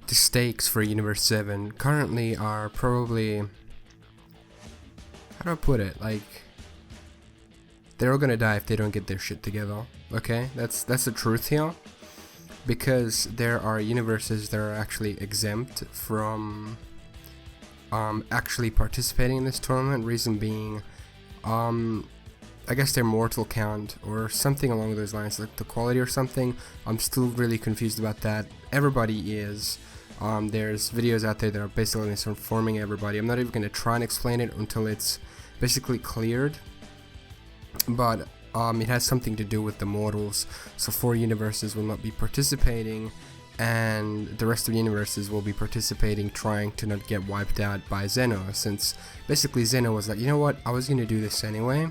the stakes for Universe 7 currently are probably, how do I put it, like, they're all gonna die if they don't get their shit together, okay? That's the truth here, because there are universes that are actually exempt from actually participating in this tournament. Reason being, I guess their mortal count or something along those lines, like the quality or something. I'm still really confused about that. Everybody is. There's videos out there that are basically informing everybody. I'm not even going to try and explain it until it's basically cleared. But it has something to do with the mortals. So 4 universes will not be participating, and the rest of the universes will be participating, trying to not get wiped out by Zeno, since basically Zeno was like, you know what, I was going to do this anyway,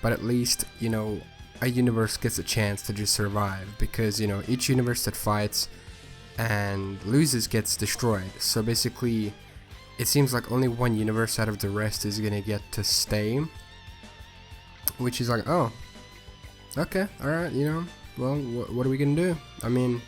but at least, you know, a universe gets a chance to just survive, because, you know, each universe that fights and loses gets destroyed. So basically, it seems like only one universe out of the rest is going to get to stay, which is like, oh, okay, alright, you know, well, what are we going to do? I mean,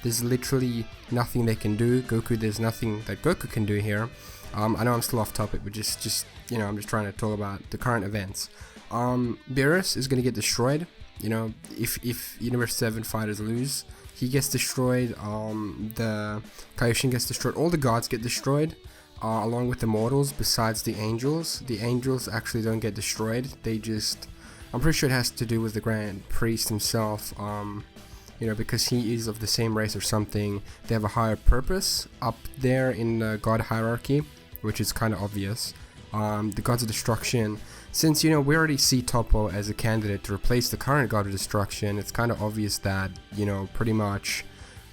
there's literally nothing they can do. Goku, there's nothing that Goku can do here. I know I'm still off topic, but just you know, I'm just trying to talk about the current events. Beerus is gonna get destroyed. You know, if Universe 7 fighters lose, he gets destroyed. The Kaioshin gets destroyed. All the gods get destroyed, along with the mortals. Besides the angels, actually don't get destroyed. They just, I'm pretty sure it has to do with the Grand Priest himself. You know, because he is of the same race or something, they have a higher purpose up there in the god hierarchy, which is kind of obvious. The gods of destruction, since, you know, we already see Toppo as a candidate to replace the current god of destruction, it's kind of obvious that, you know, pretty much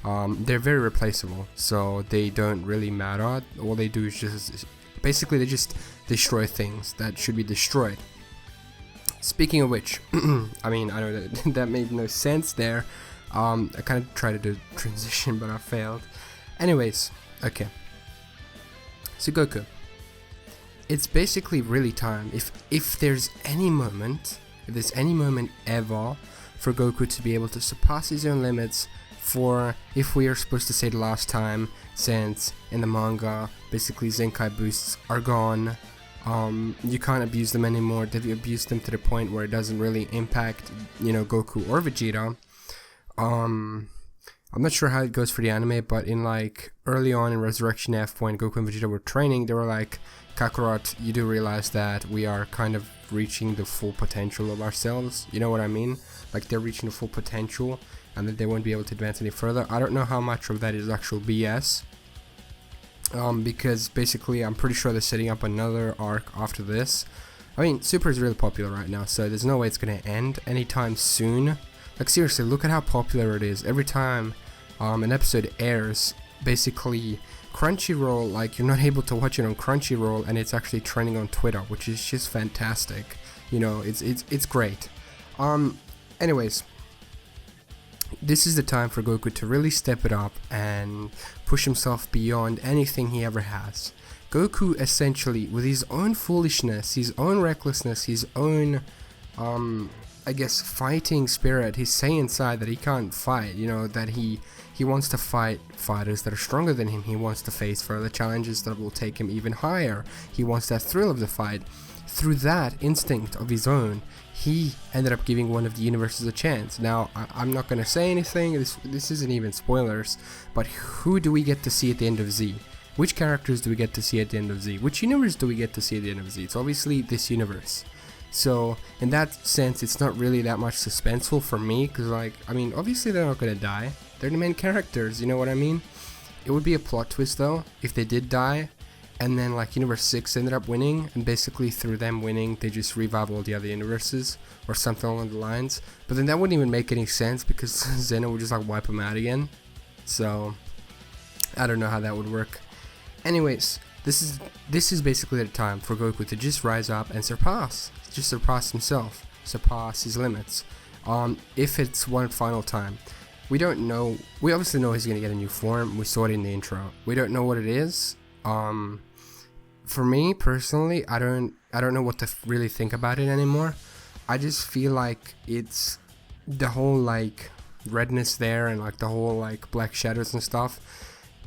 they're very replaceable, so they don't really matter. All they do is just, basically they just destroy things that should be destroyed. Speaking of which, I mean, I know that that made no sense there. I kind of tried to do transition, but I failed. Anyways, okay. So Goku, it's basically really time. If there's any moment, ever for Goku to be able to surpass his own limits, for, if we are supposed to say the last time, since in the manga, basically Zenkai boosts are gone. You can't abuse them anymore. They've abused them to the point where it doesn't really impact, you know, Goku or Vegeta. I'm not sure how it goes for the anime, but in like early on in Resurrection F, when Goku and Vegeta were training, they were like, Kakarot, you do realize that we are kind of reaching the full potential of ourselves, you know what I mean? Like, they're reaching the full potential and that they won't be able to advance any further. I don't know how much of that is actual BS, because basically I'm pretty sure they're setting up another arc after this. I mean, Super is really popular right now, so there's no way it's gonna end anytime soon. Like, seriously, look at how popular it is. Every time an episode airs, basically Crunchyroll, like, you're not able to watch it on Crunchyroll, and it's actually trending on Twitter, which is just fantastic. You know, it's great. Anyways, this is the time for Goku to really step it up and push himself beyond anything he ever has. Goku, essentially, with his own foolishness, his own recklessness, his own I guess fighting spirit, his Saiyan side that he can't fight, you know, that he wants to fight fighters that are stronger than him. He wants to face further challenges that will take him even higher. He wants that thrill of the fight. Through that instinct of his own, he ended up giving one of the universes a chance. Now, I'm not going to say anything, this isn't even spoilers, but who do we get to see at the end of Z? Which characters do we get to see at the end of Z? Which universe do we get to see at the end of Z? It's obviously this universe. So, in that sense, it's not really that much suspenseful for me, because, like, I mean, obviously they're not gonna die. They're the main characters, you know what I mean? It would be a plot twist, though, if they did die, and then, like, Universe 6 ended up winning, and basically through them winning, they just revive all the other universes, or something along the lines. But then that wouldn't even make any sense, because Zeno would just, like, wipe them out again. So, I don't know how that would work. Anyways, this is basically the time for Goku to just rise up and surpass himself, surpass his limits. If it's one final time, we don't know. We obviously know he's gonna get a new form. We saw it in the intro. We don't know what it is. For me personally, I don't know what to really think about it anymore. I just feel like it's the whole like redness there and like the whole like black shadows and stuff.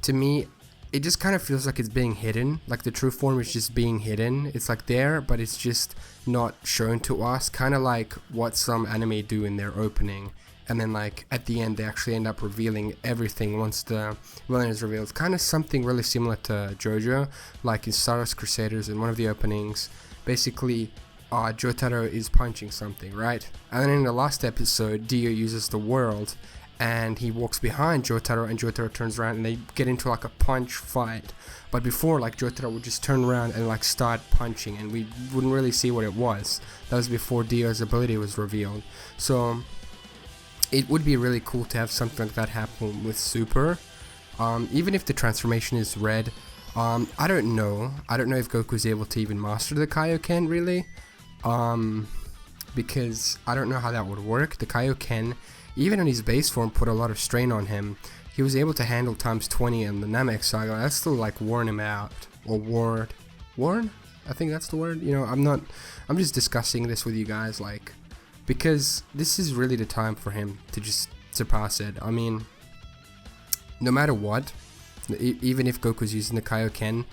to me, it just kind of feels like it's being hidden, like the true form is just being hidden. It's like there, but it's just not shown to us, kind of like what some anime do in their opening, and then like at the end they actually end up revealing everything once the villain is revealed. Kind of something really similar to JoJo, like in Star Wars Crusaders in one of the openings. Basically, Jotaro is punching something, right? And then in the last episode, Dio uses the world, and he walks behind Jotaro, and Jotaro turns around, and they get into like a punch fight. But before, like, Jotaro would just turn around and like start punching, and we wouldn't really see what it was. That was before Dio's ability was revealed. So it would be really cool to have something like that happen with Super. Even if the transformation is red, I don't know if Goku's able to even master the Kaioken really, because I don't know how that would work. The Kaioken, even in his base form, put a lot of strain on him. He was able to handle times 20 in the Namek Saga. That's still like worn him out, or worn? I think that's the word. You know, I'm just discussing this with you guys, like, because this is really the time for him to just surpass it. I mean, no matter what, even if Goku's using the Kaioken,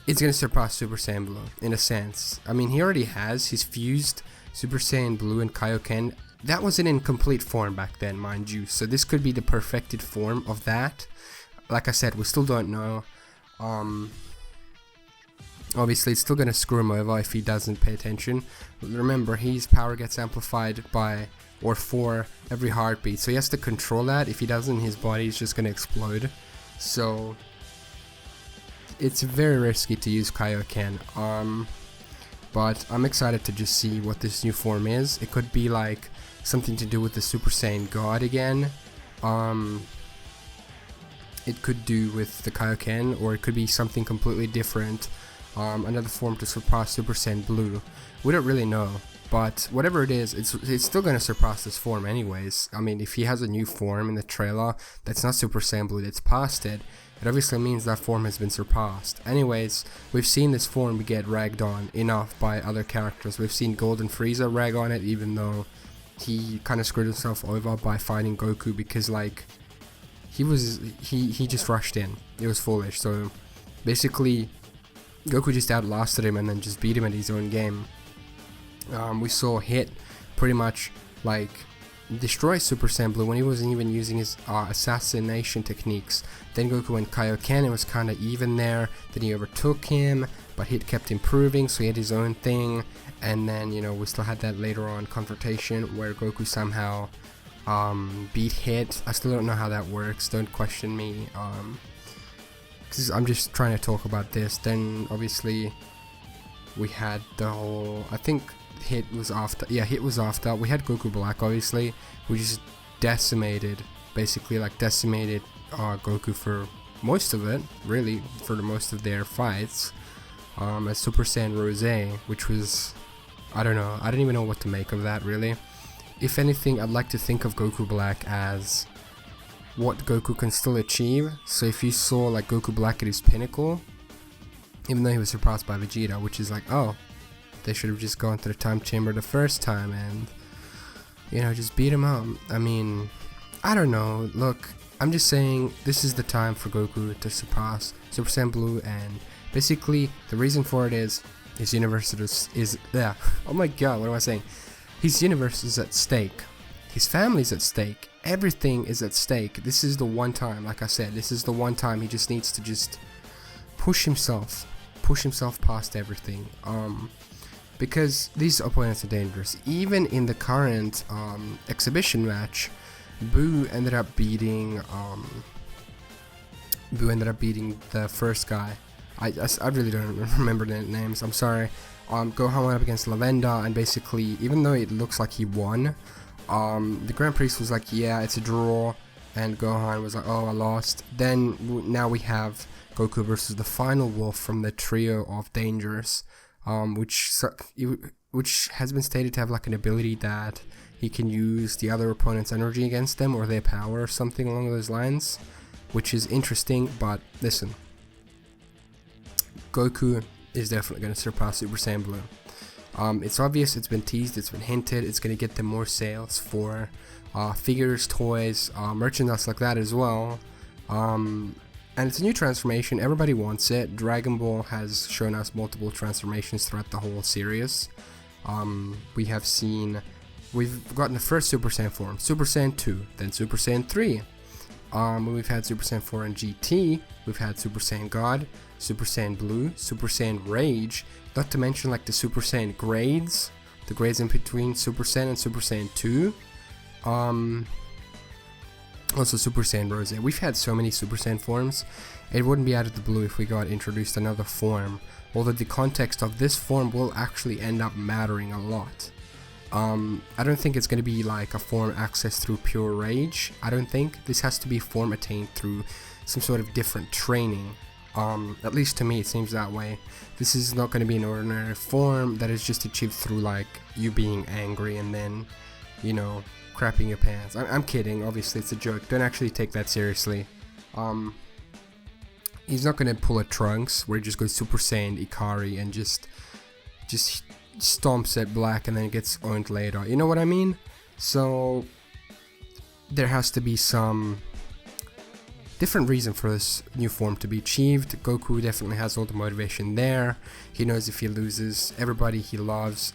it's gonna surpass Super Saiyan Blue in a sense. I mean, he already has. He's fused Super Saiyan Blue and Kaioken. That wasn't in complete form back then, mind you, so this could be the perfected form of that. Like I said, we still don't know. Obviously it's still gonna screw him over if he doesn't pay attention. Remember, his power gets amplified by, or for, every heartbeat, so he has to control that. If he doesn't, his body is just gonna explode. So it's very risky to use Kaioken. But I'm excited to just see what this new form is. It could be like something to do with the Super Saiyan God again. It could do with the Kaioken, or it could be something completely different. Another form to surpass Super Saiyan Blue. We don't really know, but whatever it is, it's still gonna surpass this form anyways. I mean, if he has a new form in the trailer that's not Super Saiyan Blue, that's past it, it obviously means that form has been surpassed. Anyways, we've seen this form get ragged on enough by other characters. We've seen Golden Frieza rag on it, even though he kind of screwed himself over by fighting Goku, because like he just rushed in. It was foolish. So basically, Goku just outlasted him and then just beat him at his own game. We saw Hit pretty much like destroy Super Saiyan Blue when he wasn't even using his assassination techniques. Then Goku went Kaioken, it was kind of even there. Then he overtook him, but Hit kept improving, so he had his own thing. And then, you know, we still had that later on confrontation where Goku somehow beat Hit. I still don't know how that works, don't question me, because I'm just trying to talk about this. Then obviously we had the whole, I think Hit was after, yeah, Hit was after. We had Goku Black, obviously, who just decimated, basically like decimated Goku for most of it, really, for the most of their fights, as Super Saiyan Rose, which was, I don't know, I don't even know what to make of that, really. If anything, I'd like to think of Goku Black as what Goku can still achieve. So if you saw like Goku Black at his pinnacle, even though he was surpassed by Vegeta, which is like, oh, they should have just gone to the time chamber the first time and, you know, just beat him up. I mean, I don't know. Look, I'm just saying this is the time for Goku to surpass Super Saiyan Blue, and basically the reason for it is his universe is yeah. Oh my god, what am I saying? His universe is at stake. His family's at stake. Everything is at stake. This is the one time, like I said, this is the one time he just needs to just push himself past everything. Because these opponents are dangerous. Even in the current exhibition match, Boo ended up beating the first guy. I really don't remember the names, I'm sorry. Gohan went up against Lavenda, and basically, even though it looks like he won, the Grand Priest was like, yeah, it's a draw, and Gohan was like, oh, I lost. Then now we have Goku versus the final wolf from the trio of Dangers, which has been stated to have like an ability that he can use the other opponent's energy against them, or their power, or something along those lines, which is interesting. But listen, Goku is definitely going to surpass Super Saiyan Blue. It's obvious, it's been teased, it's been hinted, it's going to get them more sales for figures, toys, merchandise like that as well. And And it's a new transformation, everybody wants it. Dragon Ball has shown us multiple transformations throughout the whole series. We've gotten the first Super Saiyan form, Super Saiyan 2, then Super Saiyan 3. We've had Super Saiyan 4 and GT, we've had Super Saiyan God, Super Saiyan Blue, Super Saiyan Rage, not to mention like the Super Saiyan grades, the grades in between Super Saiyan and Super Saiyan 2. Also Super Saiyan Rose. We've had so many Super Saiyan forms, it wouldn't be out of the blue if we got introduced another form, although the context of this form will actually end up mattering a lot. I don't think it's going to be like a form accessed through pure rage. I don't think. This has to be a form attained through some sort of different training. At least to me it seems that way. This is not going to be an ordinary form that is just achieved through like you being angry and then, you know, crapping your pants. I'm kidding, obviously it's a joke, don't actually take that seriously. He's not going to pull a Trunks where he just goes Super Saiyan Ikari and just stomps at Black and then it gets owned later, you know what I mean? So there has to be some different reason for this new form to be achieved. Goku definitely has all the motivation there. He knows if he loses, everybody he loves,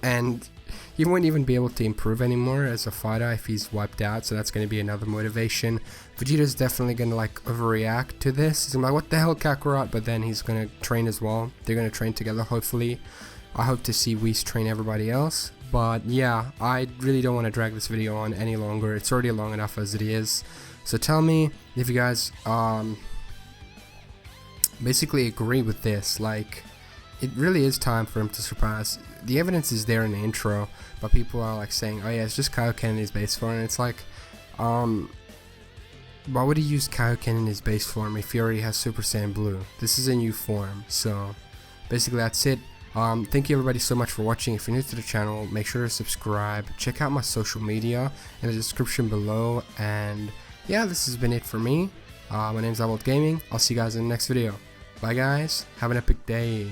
and he won't even be able to improve anymore as a fighter if he's wiped out, so that's going to be another motivation. Vegeta's definitely going to like overreact to this. He's going to be like, what the hell, Kakarot? But then he's going to train as well. They're going to train together, hopefully. I hope to see Whis train everybody else. But yeah, I really don't want to drag this video on any longer. It's already long enough as it is. So tell me if you guys basically agree with this. Like, it really is time for him to surpass. The evidence is there in the intro, but people are like saying, oh yeah, it's just Kaioken in his base form, and it's like, why would he use Kaioken in his base form if he already has Super Saiyan Blue? This is a new form. So basically that's it. Thank you everybody so much for watching. If you're new to the channel, make sure to subscribe, check out my social media in the description below, and yeah, this has been it for me. My name's iVoltGaming. I'll see you guys in the next video. Bye guys, have an epic day.